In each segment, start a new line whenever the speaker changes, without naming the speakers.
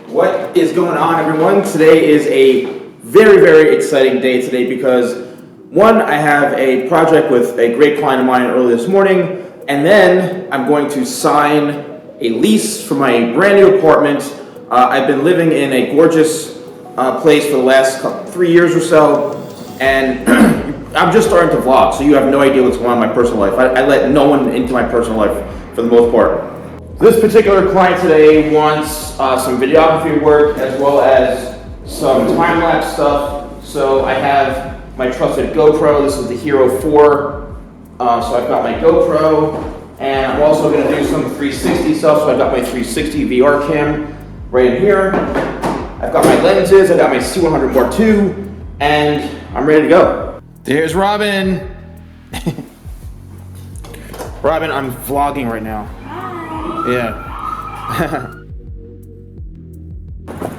What is going on, everyone? Today is a very, very exciting day today because one, I have a project with a great client of mine early this morning, and then I'm going to sign a lease for my brand new apartment. I've been living in a gorgeous place for the last 3 years or so, and I'm just starting to vlog, so you have no idea what's going on in my personal life. I let no one into my personal life for the most part. This particular client today wants some videography work as well as some time-lapse stuff. So I have my trusted GoPro. This is the Hero 4. So I've got my GoPro, and I'm also going to do some 360 stuff. So I've got my 360 VR cam right in here. I've got my lenses. I've got my C100 Mark II, and I'm ready to go. There's Robin. Robin, I'm vlogging right now. Yeah.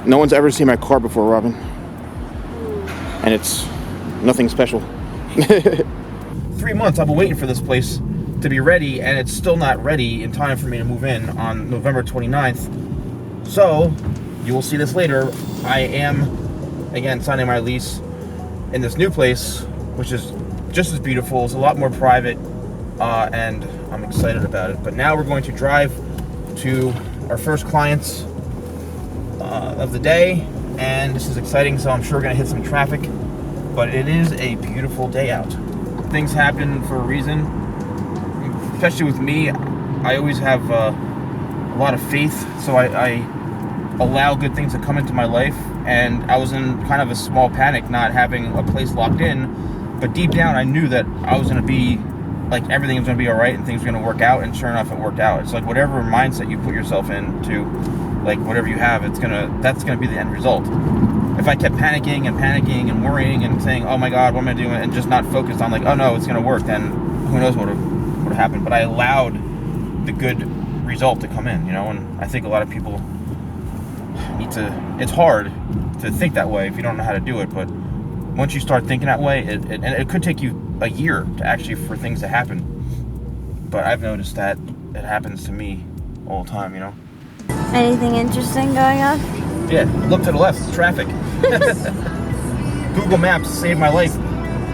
No one's ever seen my car before, Robin. And it's nothing special. 3 months I've been waiting for this place to be ready, and it's still not ready in time for me to move in on November 29th. So, you will see this later. I am, again, signing my lease in this new place, which is just as beautiful. It's a lot more private, and I'm excited about it. But now we're going to drive to our first clients of the day, and this is exciting, so I'm sure we're gonna hit some traffic, but it is a beautiful day out. Things happen for a reason, especially with me. I always have a lot of faith, so I allow good things to come into my life, and I was in kind of a small panic not having a place locked in, but deep down I knew that I was gonna be like everything was gonna be all right and things were gonna work out, and sure enough it worked out. It's like whatever mindset you put yourself into, like whatever you have, that's gonna be the end result. If I kept panicking and worrying and saying, oh my God, what am I doing, and just not focused on like, oh no, it's gonna work, then who knows what would have happened. But I allowed the good result to come in, you know. And I think a lot of people need to, it's hard to think that way if you don't know how to do it, but once you start thinking that way, and it could take you a year to actually for things to happen. But I've noticed that it happens to me all the time, you know.
Anything interesting going on?
Yeah, look to the left, traffic. Google Maps saved my life.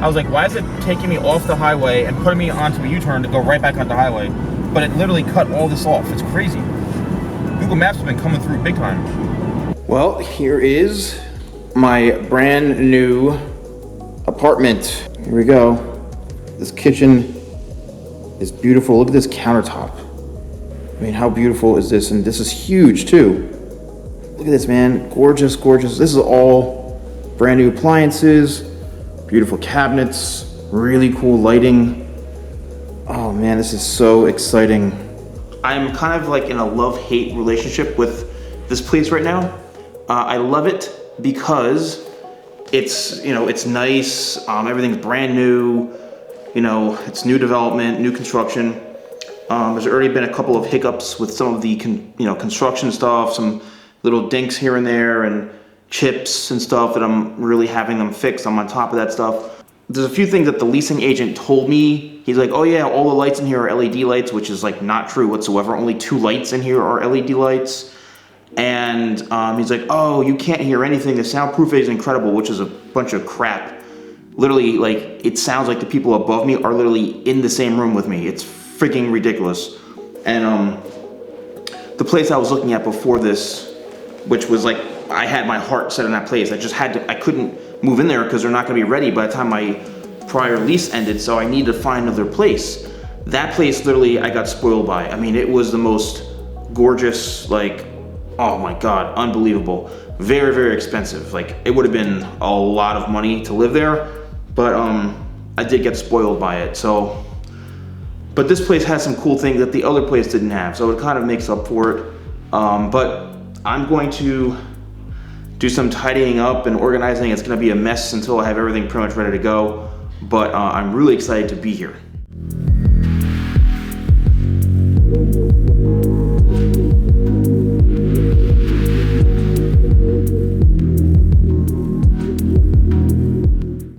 I was like, why is it taking me off the highway and putting me onto a U-turn to go right back onto the highway? But it literally cut all this off. It's crazy. Google Maps has been coming through big time. Well, here is my brand new apartment. Here we go. This kitchen is beautiful. Look at this countertop. I mean, how beautiful is this? And this is huge too. Look at this, man. Gorgeous, gorgeous. This is all brand new appliances, beautiful cabinets, really cool lighting. Oh man, this is so exciting. I'm kind of like in a love-hate relationship with this place right now. I love it because it's, you know, it's nice. Everything's brand new. You know, it's new development, new construction. There's already been a couple of hiccups with some of the construction stuff, some little dinks here and there, and chips and stuff that I'm really having them fixed. I'm on top of that stuff. There's a few things that the leasing agent told me. He's like, oh yeah, all the lights in here are LED lights, which is like not true whatsoever. Only 2 lights in here are LED lights. And he's like, oh, you can't hear anything. The soundproofing is incredible, which is a bunch of crap. Literally, like, it sounds like the people above me are literally in the same room with me. It's freaking ridiculous. And the place I was looking at before this, which was like, I had my heart set on that place. I couldn't move in there because they're not gonna be ready by the time my prior lease ended, so I needed to find another place. That place, literally, I got spoiled by. I mean, it was the most gorgeous, like, oh my God, unbelievable. Very, very expensive. Like, it would have been a lot of money to live there, but I did get spoiled by it. So, but this place has some cool things that the other place didn't have, so it kind of makes up for it. But I'm going to do some tidying up and organizing. It's gonna be a mess until I have everything pretty much ready to go, but I'm really excited to be here.